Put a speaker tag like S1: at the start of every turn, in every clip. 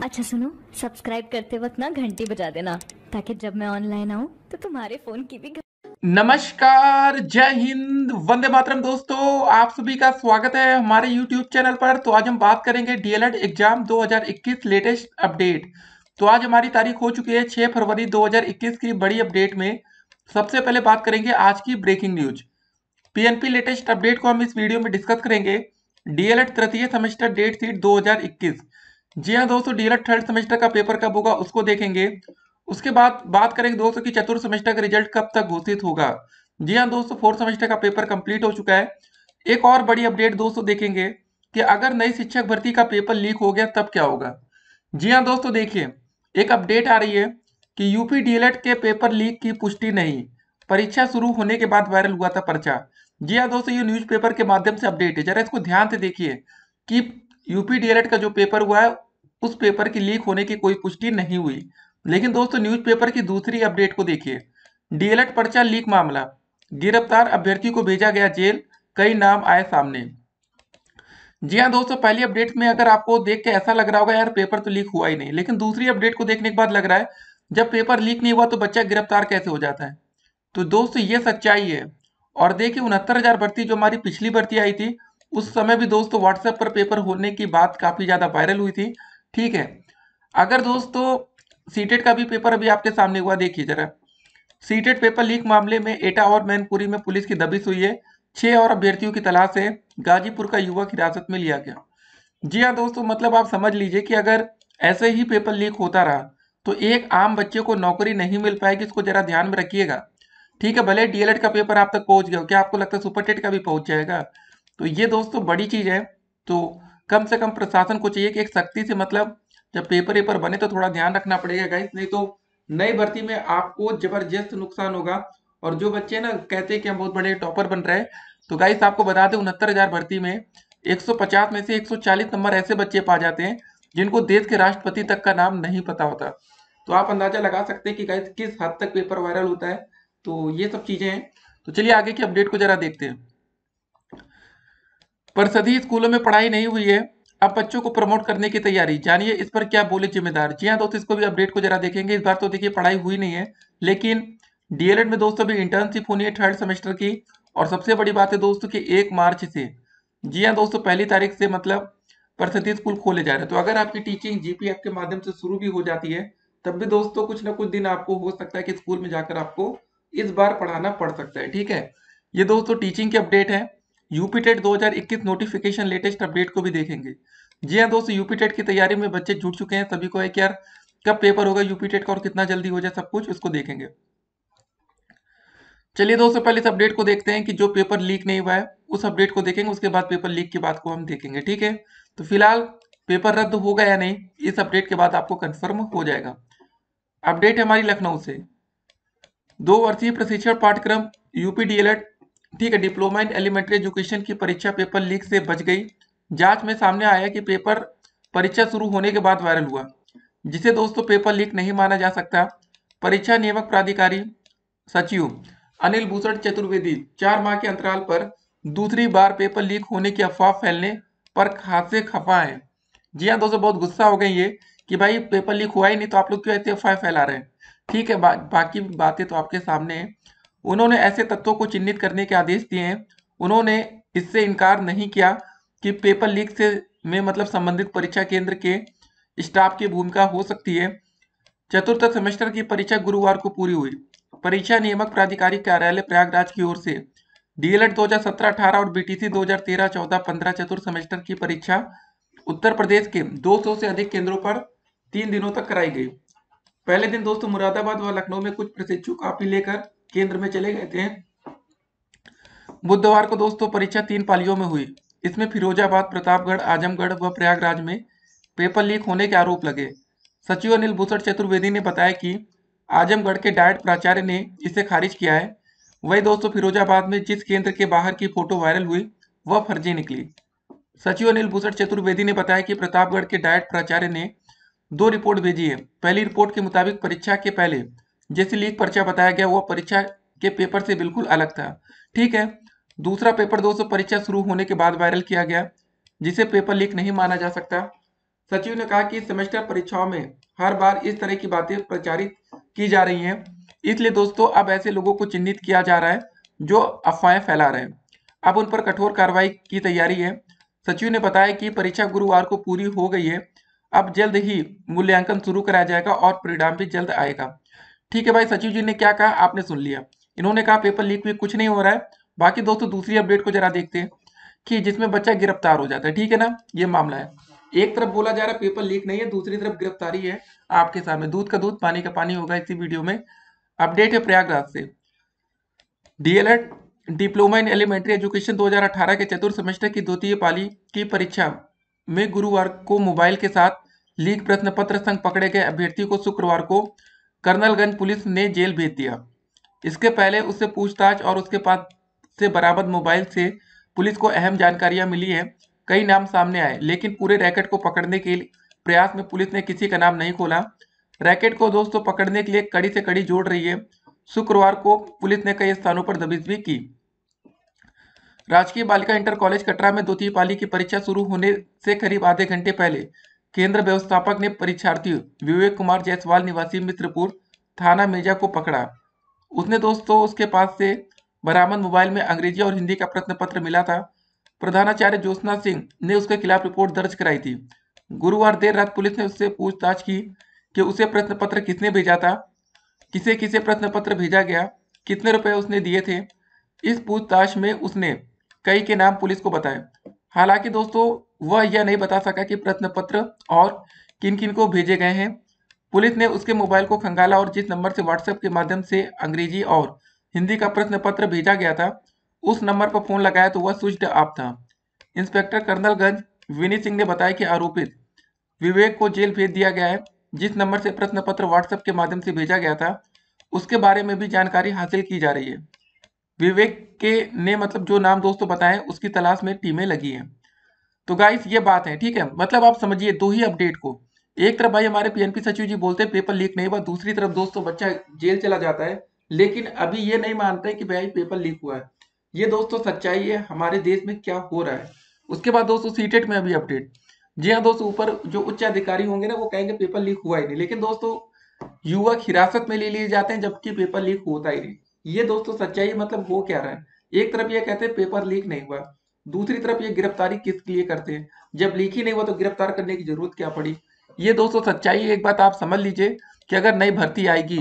S1: अच्छा सुनो, सब्सक्राइब करते वक्त ना घंटी बजा देना ताकि जब मैं ऑनलाइन आऊँ तो तुम्हारे फोन की भी
S2: नमस्कार, जय हिंद, वंदे मातरम दोस्तों। आप सभी का स्वागत है हमारे YouTube चैनल पर। तो आज हम बात करेंगे डीएलएड एग्जाम 2021 लेटेस्ट अपडेट। तो आज हमारी तारीख हो चुकी है 6 फरवरी 2021 की बड़ी अपडेट में सबसे पहले बात करेंगे आज की breaking news. PNP latest update को हम इस वीडियो में डिस्कस करेंगे। डीएलएड तृतीय सेमेस्टर डेट शीट 2021। जी हाँ दोस्तों, डीएलएड थर्ड सेमेस्टर का पेपर कब होगा उसको देखेंगे। उसके बाद बात करेंगे दोस्तों कि चतुर्थ सेमेस्टर का रिजल्ट कब तक घोषित होगा। जी हाँ दोस्तों, फोर्थ सेमेस्टर का पेपर कंप्लीट हो चुका है। एक और बड़ी अपडेट दोस्तों देखेंगे कि अगर नई शिक्षक भर्ती का पेपर लीक हो गया तब क्या होगा। जी हाँ दोस्तों, देखिए एक अपडेट आ रही है कि यूपी डीएलएड के पेपर लीक की पुष्टि नहीं, परीक्षा शुरू होने के बाद वायरल हुआ था पर्चा। जी हाँ दोस्तों, ये न्यूज़पेपर के माध्यम से अपडेट है। जरा इसको ध्यान से देखिए कि यूपी डीएलएड का जो पेपर हुआ है उस पेपर की लीक होने की कोई पुष्टि नहीं हुई। लेकिन दोस्तों न्यूज़पेपर की दूसरी अपडेट को देखिए। डीएलएड पर्चा लीक मामला, गिरफ्तार अभ्यर्थी को भेजा गया जेल, कई नाम आए सामने। जी हाँ दोस्तों, पहली अपडेट में अगर आपको देख के ऐसा लग रहा होगा यार पेपर तो लीक हुआ ही नहीं, लेकिन दूसरी अपडेट को देखने के बाद लग रहा है जब पेपर लीक नहीं हुआ तो बच्चा गिरफ्तार कैसे हो जाता है। तो दोस्तों ये सच्चाई है। और देखिए 69,000 भर्ती जो हमारी पिछली भर्ती आई थी उस समय भी दोस्तों व्हाट्सएप पर पेपर होने की बात काफी ज्यादा वायरल हुई थी। ठीक है, अगर दोस्तों सीटेट का भी पेपर अभी आपके सामने हुआ, देखिए जरा। सीटेट पेपर लीक मामले में एटा और मैनपुरी में पुलिस की दबिश हुई है। 6 और अभ्यर्थियों की तलाश है। गाजीपुर का युवक हिरासत में लिया गया। जी हाँ दोस्तों, मतलब आप समझ लीजिए कि अगर ऐसे ही पेपर लीक होता रहा तो एक आम बच्चे को नौकरी नहीं मिल पाएगी। इसको जरा ध्यान में रखिएगा। ठीक है, भले डीएलएड का पेपर आप तक पहुंच गया हो, क्या आपको लगता है सुपर टेट का भी पहुंच जाएगा? तो ये दोस्तों बड़ी चीज है। तो कम से कम प्रशासन को चाहिए कि एक सख्ती से, मतलब जब पेपर वेपर बने तो थोड़ा ध्यान रखना पड़ेगा गाइस, नहीं तो नई भर्ती में आपको जबरदस्त नुकसान होगा। और जो बच्चे ना कहते हैं कि हम बहुत बड़े टॉपर बन रहे हैं, तो गाइस आपको बता दें 69,000 भर्ती में 150 में से 140 नंबर ऐसे बच्चे पा जाते हैं जिनको देश के राष्ट्रपति तक का नाम नहीं पता होता। तो आप अंदाजा लगा सकते हैं कि गाइस किस हद तक पेपर वायरल होता है। तो ये सब चीजें हैं। तो चलिए आगे की अपडेट को जरा देखते हैं। पर सभी स्कूलों में पढ़ाई नहीं हुई है, अब बच्चों को प्रमोट करने की तैयारी, जानिए इस पर क्या बोले जिम्मेदार। जी हाँ दोस्तों, इसको भी अपडेट को जरा देखेंगे। इस बार तो देखिए पढ़ाई हुई नहीं है, लेकिन डीएलएड में दोस्तों भी इंटर्नशिप होनी है थर्ड सेमेस्टर की। और सबसे बड़ी बात है दोस्तों कि 1 मार्च से, जी हाँ दोस्तों, पहली तारीख से मतलब परिषदीय स्कूल खोले जा रहे हैं। तो अगर आपकी टीचिंग जीपीएफ के माध्यम से शुरू भी हो जाती है तब भी दोस्तों कुछ ना कुछ दिन आपको हो सकता है कि स्कूल में जाकर आपको इस बार पढ़ाना पड़ सकता है। ठीक है, ये दोस्तों टीचिंग की अपडेट है। UP TET 2021 notification latest update को भी देखेंगे। जी हाँ दोस्तों, यूपी टेट की तैयारी में बच्चे जुट चुके हैं। सभी को है कि यार कब पेपर होगा यूपी टेट का और कितना जल्दी हो जाए सब कुछ, उसको देखेंगे। चलिए दोस्तों पहले इस अपडेट को देखते हैं कि जो पेपर लीक नहीं हुआ है उस अपडेट को देखेंगे, उसके बाद पेपर लीक की बात को हम देखेंगे। ठीक है, तो फिलहाल पेपर रद्द होगा या नहीं इस अपडेट के बाद आपको कंफर्म हो जाएगा। अपडेट है हमारी लखनऊ से। 2 वर्षीय प्रशिक्षण पाठ्यक्रम यूपी डीएलएड, ठीक है, डिप्लोमा इन एलिमेंट्री एजुकेशन की परीक्षा पेपर लीक से बच गई। जांच में सामने आया कि पेपर परीक्षा शुरू होने के बाद वायरल हुआ, जिसे दोस्तों पेपर लीक नहीं माना जा सकता। परीक्षा नियामक प्राधिकारी सचिव अनिल भूषण चतुर्वेदी 4 माह के अंतराल पर दूसरी बार पेपर लीक होने की अफवाह फैलने पर खासे खफा है। जी हाँ दोस्तों, बहुत गुस्सा हो गए ये कि भाई पेपर लीक हुआ ही नहीं तो आप लोग क्यों ऐसे अफवाह फैला रहे हैं। ठीक है, बाकी बातें तो आपके सामने हैं। उन्होंने ऐसे तत्वों को चिन्हित करने के आदेश दिए हैं। उन्होंने इससे इनकार नहीं किया कि पेपर लीक से में मतलब संबंधित परीक्षा केंद्र के स्टाफ की भूमिका हो सकती है। चतुर्थ सेमेस्टर की परीक्षा गुरुवार को पूरी हुई। परीक्षा नियामक प्राधिकारी कार्यालय प्रयागराज की ओर से डीएलएड 2017-18 और बीटीसी 2013-14-15 चतुर्थ सेमेस्टर की परीक्षा उत्तर प्रदेश के 200 से अधिक केंद्रों पर 3 दिनों तक कराई गई। पहले दिन दोस्तों मुरादाबाद व लखनऊ में कुछ प्रशिक्षु कापी लेकर केंद्र में चले गए थे। बुधवार को दोस्तों परीक्षा 3 पालियों में हुई। इसमें फिरोजाबाद, प्रतापगढ़, आजमगढ़ व प्रयागराज में पेपर लीक होने के आरोप लगे। सचिव अनिल भूषण चतुर्वेदी ने बताया कि आजमगढ़ के डायट प्राचार्य ने इसे खारिज किया है। वही दोस्तों फिरोजाबाद में जिस केंद्र के बाहर की फोटो वायरल हुई वह फर्जी निकली। सचिव अनिल भूषण चतुर्वेदी ने बताया कि प्रतापगढ़ के डायट प्राचार्य ने 2 रिपोर्ट भेजी है। पहली रिपोर्ट के मुताबिक परीक्षा के पहले जैसे लीक पर्चा बताया गया वह परीक्षा के पेपर से बिल्कुल अलग था। ठीक है, दूसरा पेपर दोस्तों परीक्षा शुरू होने के बाद वायरल किया गया, जिसे पेपर लीक नहीं माना जा सकता। सचिव ने कहा कि सेमेस्टर परीक्षाओं में हर बार इस तरह की बातें प्रचारित की जा रही हैं, इसलिए दोस्तों अब ऐसे लोगों को चिन्हित किया जा रहा है जो अफवाहें फैला रहे हैं। अब उन पर कठोर कार्रवाई की तैयारी है। सचिव ने बताया कि परीक्षा गुरुवार को पूरी हो गई है, अब जल्द ही मूल्यांकन शुरू कराया जाएगा और परिणाम भी जल्द आएगा। ठीक है भाई, सचिव जी ने क्या कहा आपने सुन लिया। इन्होंने कहा पेपर लीक भी कुछ नहीं हो रहा है। बाकी दोस्तों दूसरी अपडेट को जरा देखते हैं कि जिसमें बच्चा गिरफ्तार हो जाता है, ठीक है ना, ये मामला है। एक तरफ बोला जा रहा है पेपर लीक नहीं है, दूसरी तरफ गिरफ्तारी है आपके सामने। दूध का दूध पानी का पानी होगा इसी वीडियो में। अपडेट है प्रयागराज से। DElEd diploma in elementary education 2018 के चतुर्थ सेमेस्टर की द्वितीय पाली की परीक्षा में गुरुवार को मोबाइल के साथ लीक प्रश्न पत्र संग पकड़े गए अभ्यर्थी को शुक्रवार को कर्नलगंज पुलिस ने जेल भेज दिया। इसके पहले उससे पूछताछ और उसके पास से बरामद मोबाइल से पुलिस को अहम जानकारियां मिली है। कई नाम सामने आए, लेकिन पूरे रैकेट को पकड़ने के प्रयास में पुलिस ने किसी का नाम नहीं खोला। रैकेट को दोस्तों पकड़ने के लिए कड़ी से कड़ी जोड़ रही है। शुक्रवार को पुलिस ने कई स्थानों पर दबिश भी की। राजकीय बालिका इंटर कॉलेज कटरा में द्वितीय पाली की परीक्षा शुरू होने से करीब आधे घंटे पहले केंद्र व्यवस्थापक ने परीक्षार्थी विवेक कुमार जायसवाल निवासी मित्रपुर थाना मेजा को पकड़ा। उसने दोस्तों उसके पास से बरामद मोबाइल में अंग्रेजी और हिंदी का प्रश्न पत्र मिला था। प्रधानाचार्य ज्योत्सना सिंह ने उसके खिलाफ रिपोर्ट दर्ज कराई थी। गुरुवार देर रात पुलिस ने उससे पूछताछ की कि उसे प्रश्न पत्र किसने भेजा था, किसे किसे प्रश्न पत्र भेजा गया, कितने रुपए उसने दिए थे। इस पूछताछ में उसने कई के नाम पुलिस को बताए। हालांकि दोस्तों वह यह नहीं बता सका कि प्रश्न पत्र और किन किन को भेजे गए हैं। पुलिस ने उसके मोबाइल को खंगाला और जिस नंबर से व्हाट्सएप के माध्यम से अंग्रेजी और हिंदी का प्रश्न पत्र भेजा गया था, उस नंबर पर फोन लगाया तो वह स्विच्ड ऑफ था। इंस्पेक्टर कर्नलगंज विनी सिंह ने बताया कि आरोपित विवेक को जेल भेज दिया गया है। जिस नंबर से प्रश्न पत्र व्हाट्सएप के माध्यम से भेजा गया था, उसके बारे में भी जानकारी हासिल की जा रही है। विवेक के ने मतलब जो नाम दोस्तों बताएं, उसकी तलाश में टीमें लगी हैं। तो गाइस ये बात है, ठीक है। मतलब आप समझिए दो ही अपडेट को। एक तरफ भाई हमारे पीएनपी सचिव जी बोलते हैं पेपर लीक नहीं हुआ, दूसरी तरफ दोस्तों बच्चा जेल चला जाता है, लेकिन अभी ये नहीं मानते कि भाई पेपर लीक हुआ है। ये दोस्तों सच्चाई है हमारे देश में क्या हो रहा है। उसके बाद दोस्तों सीटेट में अभी अपडेट। जी हाँ दोस्तों, ऊपर जो उच्च अधिकारी होंगे ना वो कहेंगे पेपर लीक हुआ ही नहीं, लेकिन दोस्तों युवक हिरासत में ले लिए जाते हैं जबकि पेपर लीक होता ही नहीं। ये दोस्तों सच्चाई मतलब हो क्या रहा है। एक तरफ ये कहते हैं पेपर लीक नहीं हुआ, दूसरी तरफ ये गिरफ्तारी किस लिए करते हैं। जब लीक ही नहीं हुआ तो गिरफ्तार करने की जरूरत क्या पड़ी। ये दोस्तों सच्चाई है। एक बात आप समझ लीजिए कि अगर नई भर्ती आएगी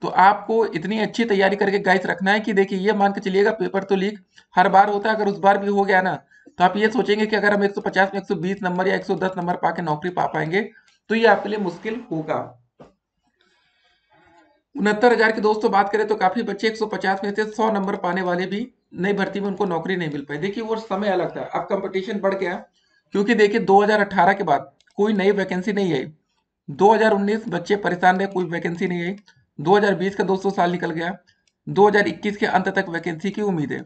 S2: तो आपको इतनी अच्छी तैयारी करके गाइस रखना है कि देखिए ये मान के चलिएगा पेपर तो लीक हर बार होता है। अगर उस बार भी हो गया ना तो आप ये सोचेंगे कि अगर हम 150 में 120 नंबर या 110 नंबर पाके नौकरी पा पाएंगे तो ये आपके लिए मुश्किल होगा। 69,000 की दोस्तों बात करें तो काफी बच्चे 150 में से 100 नंबर पाने वाले भी नई भर्ती में उनको नौकरी नहीं मिल पाई। देखिए वो समय अलग था, अब कंपटीशन बढ़ गया क्योंकि देखिए 2018 के बाद कोई नई वैकेंसी नहीं आई। 2019 बच्चे परेशान रहे, कोई वैकेंसी नहीं आई। 2020 का 200 साल निकल गया, 2021 के अंत तक वैकेंसी की उम्मीद है।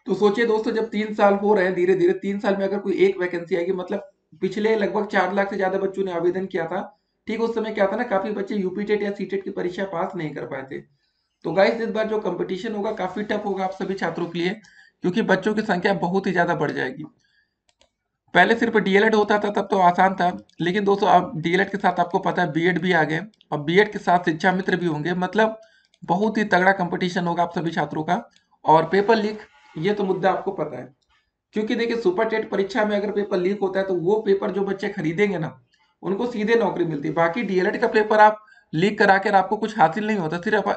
S2: तो सोचिए दोस्तों जब 3 साल हो रहे हैं, धीरे धीरे 3 साल में अगर कोई एक वैकेंसी आएगी, मतलब पिछले लगभग 4 लाख से ज्यादा बच्चों ने आवेदन किया था। ठीक उस समय क्या था ना, काफी बच्चे यूपी टेट या सीटेट की परीक्षा पास नहीं कर पाए थे। तो गाइस इस बार जो कंपटीशन होगा काफी टफ होगा आप सभी छात्रों के लिए, क्योंकि बच्चों की संख्या बहुत ही ज्यादा बढ़ जाएगी। पहले सिर्फ डीएलएड होता था तब तो आसान था, लेकिन दोस्तों अब डीएलएड के साथ आपको पता है बीएड भी आ गए और बीएड के साथ शिक्षा मित्र भी होंगे। मतलब बहुत ही तगड़ा कंपटीशन होगा आप सभी छात्रों का। और पेपर लीक ये तो मुद्दा आपको पता है, क्योंकि देखिए सुपर टेट परीक्षा में अगर पेपर लीक होता है तो वो पेपर जो बच्चे खरीदेंगे ना उनको सीधे नौकरी मिलती है। बाकी डीएलएड का पेपर आप लीक करा कर आपको कुछ हासिल नहीं होता, सिर्फ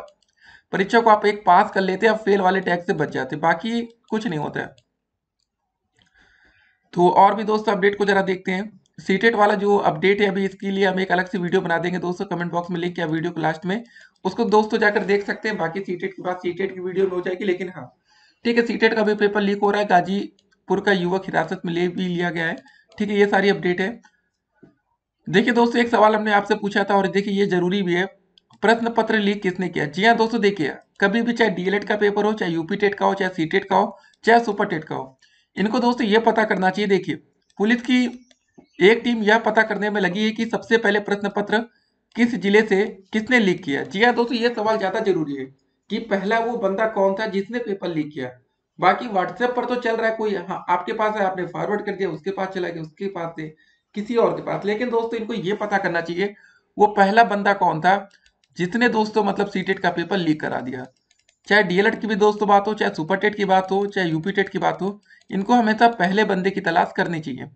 S2: परीक्षा को आप एक पास कर लेते हैं, आप फेल वाले टैग से बच जाते, बाकी कुछ नहीं होता है। तो और भी दोस्तों अपडेट को जरा देखते हैं। सीटेट वाला जो अपडेट है अभी इसके लिए हम एक अलग से वीडियो बना देंगे दोस्तों, कमेंट बॉक्स में लिंक किया वीडियो को लास्ट में, उसको दोस्तों जाकर देख सकते हैं। बाकी सीटेट के बाद सीटेट की वीडियो में हो जाएगी। लेकिन हाँ ठीक है, सीटेट का भी पेपर लीक हो रहा है, गाजीपुर का युवक हिरासत में ले भी लिया गया है। ठीक है, ये सारी अपडेट है। देखिए दोस्तों एक सवाल हमने आपसे पूछा था और देखिए ये जरूरी भी है, प्रश्न पत्र लीक किसने किया। जी हाँ दोस्तों, देखिए कभी भी चाहे डीएलएड का पेपर हो, चाहे यूपी टेट का हो, चाहे सीटेट का हो, चाहे सुपर टेट का हो, इनको दोस्तों ये पता करना चाहिए। देखिए पुलिस की एक टीम यह पता करने में लगी है कि सबसे पहले प्रश्न पत्र किस जिले से किसने लीक किया। जी हाँ दोस्तों, ये सवाल ज्यादा जरूरी है कि पहला वो बंदा कौन था जिसने पेपर लीक किया। बाकी व्हाट्सएप पर तो चल रहा है, कोई हाँ आपके पास है आपने फॉरवर्ड कर दिया, उसके पास चला गया, उसके पास से किसी और के पास। लेकिन दोस्तों इनको ये पता करना चाहिए वो पहला बंदा कौन था जिसने दोस्तों मतलब सीटेट का पेपर लीक करा दिया। चाहे डीएलएड की भी दोस्तों बात हो, चाहे सुपर टेट की बात हो, चाहे यूपी टेट की बात हो, इनको हमेशा पहले बंदे की तलाश करनी चाहिए।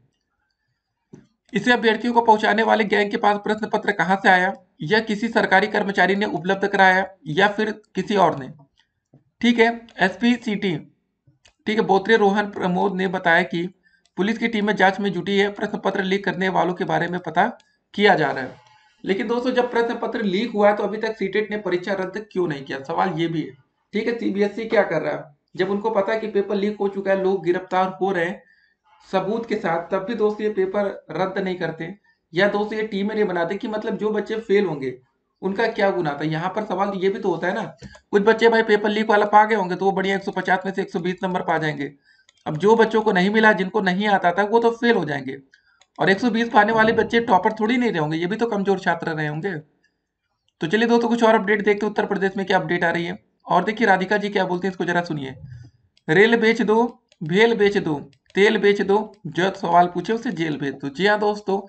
S2: इसे अभ्यर्थियों को पहुंचाने वाले गैंग के पास प्रश्न पत्र कहां से आया, या किसी सरकारी कर्मचारी ने उपलब्ध कराया या फिर किसी और ने। ठीक है। एसपी सिटी, ठीक है, बोत्रे रोहन प्रमोद ने बताया कि पुलिस की टीम में जांच में जुटी है, प्रश्न पत्र लीक करने वालों के बारे में पता किया जा रहा है। लेकिन दोस्तों जब प्रश्न पत्र लीक हुआ है तो अभी तक सीटेट ने परीक्षा रद्द क्यों नहीं किया, सवाल ये भी है। ठीक है, सीबीएसई क्या कर रहा है, जब उनको पता है कि पेपर लीक हो चुका है, लोग गिरफ्तार हो रहे हैं सबूत के साथ, तब भी दोस्तों ये पेपर रद्द नहीं करते, या दोस्तों ये टीमें नहीं बनाते कि मतलब जो बच्चे फेल होंगे उनका क्या गुनाह था। यहाँ पर सवाल ये भी तो होता है ना, कुछ बच्चे भाई पेपर लीक वाला पा गए होंगे तो वो बढ़िया 150 में से 120 नंबर पा जाएंगे। अब जो बच्चों को नहीं मिला, जिनको नहीं आता था, वो तो फेल हो जाएंगे। और 120 पाने वाले बच्चे टॉपर थोड़ी नहीं रहे होंगे, ये भी तो कमजोर छात्र रहे होंगे। तो चलिए दोस्तों कुछ और अपडेट देखते हैं उत्तर प्रदेश में क्या अपडेट आ रही है। और देखिए राधिका जी क्या बोलते हैं, इसको जरा सुनिए। रेल बेच दो, भेल बेच दो, तेल बेच दो, जो सवाल पूछे उसे जेल भेज दो। जी हाँ दोस्तों,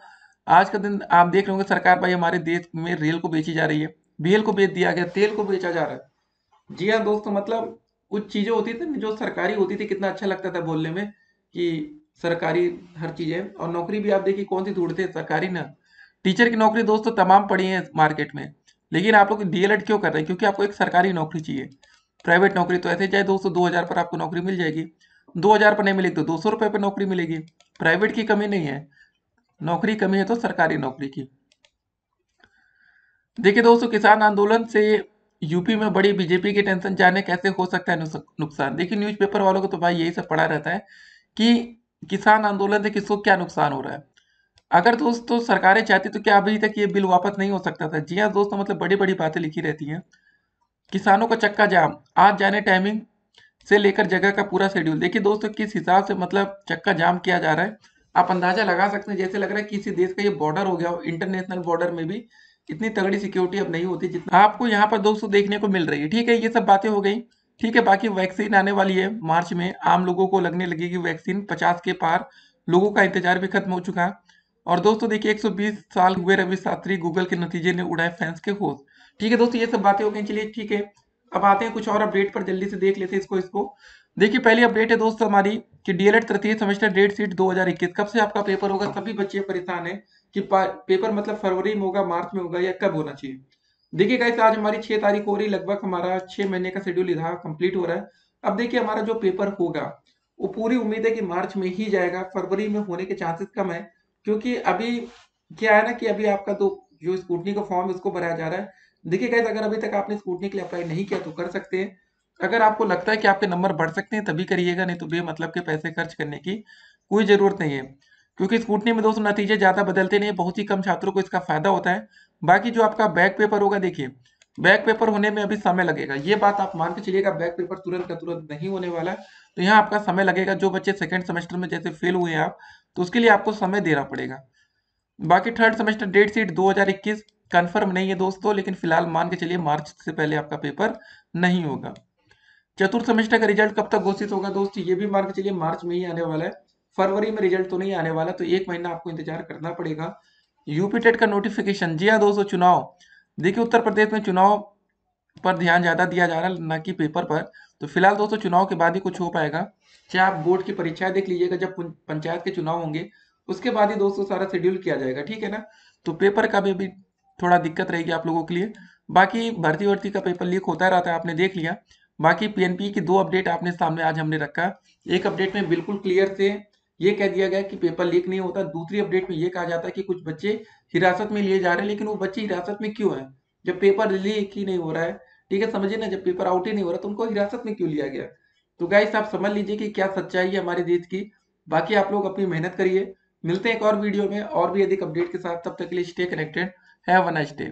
S2: आज का दिन आप देख रहे होंगे सरकार भाई हमारे देश में रेल को बेची जा रही है, भेल को बेच दिया गया, तेल को बेचा जा रहा है। जी हाँ दोस्तों, मतलब कुछ चीजें होती थी ना जो सरकारी होती थी, कितना अच्छा लगता था बोलने में कि सरकारी हर चीज है। और नौकरी भी आप देखिए कौन सी ढूंढते हैं, सरकारी ना। टीचर की नौकरी दोस्तों तमाम पड़ी है मार्केट में, लेकिन आप लोग डीएलएड क्यों कर रहे हैं, क्योंकि आपको एक सरकारी नौकरी चाहिए। प्राइवेट नौकरी तो ऐसे चाहे दोस्तों 2000 पर आपको नौकरी मिल जाएगी, 2000 पर नहीं मिलेगी तो 200 रुपये पर नौकरी मिलेगी। प्राइवेट की कमी नहीं है, नौकरी कमी है तो सरकारी नौकरी की। देखिए दोस्तों किसान आंदोलन से यूपी में बड़ी बीजेपी की टेंशन, जाने कैसे हो सकता है नुकसान। देखिए न्यूज़पेपर वालों को तो भाई यही सब पड़ा रहता है कि किसान आंदोलन से किसको क्या नुकसान हो रहा है। अगर दोस्तों सरकारें चाहती तो क्या अभी तक ये बिल वापस नहीं हो सकता था। जी हाँ दोस्तों, मतलब बड़ी बड़ी बातें लिखी रहती हैं। किसानों का चक्का जाम, आज जाने टाइमिंग से लेकर जगह का पूरा शेड्यूल। देखिए दोस्तों किस हिसाब से मतलब चक्का जाम किया जा रहा है, आप अंदाजा लगा सकते हैं। जैसे लग रहा है किसी देश का ये बॉर्डर हो गया हो, इंटरनेशनल बॉर्डर में भी इतनी तगड़ी सिक्योरिटी अब नहीं होती जितना आपको यहाँ पर दोस्तों देखने को मिल रही है। ठीक है, ये सब बातें हो गई। ठीक है, बाकी वैक्सीन आने वाली है मार्च में, आम लोगों को लगने लगेगी वैक्सीन, 50 के पार लोगों का इंतजार भी खत्म हो चुका है। और दोस्तों देखिए 120 साल हुए रवि शास्त्री, गूगल के नतीजे ने उड़ाए फैंस के होश। ठीक है दोस्तों, ये सब बातें हो गई। चलिए ठीक है, अब आते हैं कुछ और अपडेट पर, जल्दी से देख लेते हैं इसको। देखिए पहली अपडेट है दोस्तों हमारी कि डीएलएड तृतीय सेमेस्टर डेट शीट 2021, कब से आपका पेपर होगा। सभी बच्चे परेशान हैं कि पेपर मतलब फरवरी में होगा, मार्च में होगा, या कब होना चाहिए। देखिए गाइस आज हमारी 6 तारीख हो रही, लगभग हमारा 6 महीने का शेड्यूल इधर कंप्लीट हो रहा है। अब देखिए हमारा जो पेपर होगा वो पूरी उम्मीद है कि मार्च में ही जाएगा, फरवरी में होने के चांसेस कम है। क्योंकि अभी क्या है ना कि अभी आपका तो जो स्कूटनी का फॉर्म इसको भराया जा रहा है। देखिए गाइस अगर अभी तक आपने स्कूटनी के लिए अप्लाई नहीं किया तो कर सकते हैं। अगर आपको लगता है कि आपके नंबर बढ़ सकते हैं तभी करिएगा, नहीं तो बेमतलब के पैसे खर्च करने की कोई ज़रूरत नहीं है। क्योंकि स्कूटनी में दोस्तों नतीजे ज़्यादा बदलते नहीं है, बहुत ही कम छात्रों को इसका फ़ायदा होता है। बाकी जो आपका बैक पेपर होगा, देखिए बैक पेपर होने में अभी समय लगेगा, ये बात आप मान के चलिएगा। बैक पेपर तुरंत का तुरंत नहीं होने वाला है, तो यहाँ आपका समय लगेगा। जो बच्चे सेकेंड सेमेस्टर में जैसे फेल हुए हैं आप, तो उसके लिए आपको समय देना पड़ेगा। बाकी third semester date sheet 2021 confirm नहीं है दोस्तों, लेकिन फिलहाल मान के चलिए मार्च से पहले आपका पेपर नहीं होगा। चतुर्थ सेमेस्टर का रिजल्ट कब तक घोषित होगा दोस्तों, ये भी मान के चलिए मार्च में ही आने वाला है। फरवरी में रिजल्ट तो नहीं आने वाला, तो 1 महीना आपको इंतजार करना पड़ेगा। यूपी टेट का नोटिफिकेशन, जी हाँ दोस्तों चुनाव, देखिए उत्तर प्रदेश में चुनाव पर ध्यान ज्यादा दिया जा रहा है ना कि पेपर पर। तो फिलहाल दोस्तों चुनाव के बाद ही कुछ हो पाएगा। चाहे आप बोर्ड की परीक्षाएं देख लीजिएगा, जब पंचायत के चुनाव होंगे उसके बाद ही दोस्तों सारा शेड्यूल किया जाएगा। ठीक है ना, तो पेपर का भी अभी थोड़ा दिक्कत रहेगी आप लोगों के लिए। बाकी भर्ती वर्ती का पेपर लीक होता रहता है, आपने देख लिया। बाकी पीएनपी की 2 अपडेट आपने सामने आज हमने रखा। एक अपडेट में बिल्कुल क्लियर से ये कह दिया गया कि पेपर लीक नहीं होता, दूसरी अपडेट में ये कहा जाता है कि कुछ बच्चे हिरासत में लिए जा रहे हैं। लेकिन वो बच्चे हिरासत में क्यों है जब पेपर लीक ही नहीं हो रहा है। ठीक है, समझिए ना, जब पेपर आउट ही नहीं हो रहा तो उनको हिरासत में क्यों लिया गया। तो गाइस आप समझ लीजिए कि क्या सच्चाई है हमारे देश की। बाकी आप लोग अपनी मेहनत करिए, मिलते हैं एक और वीडियो में और भी अधिक अपडेट के साथ। तब तक के लिए stay connected, have a nice day.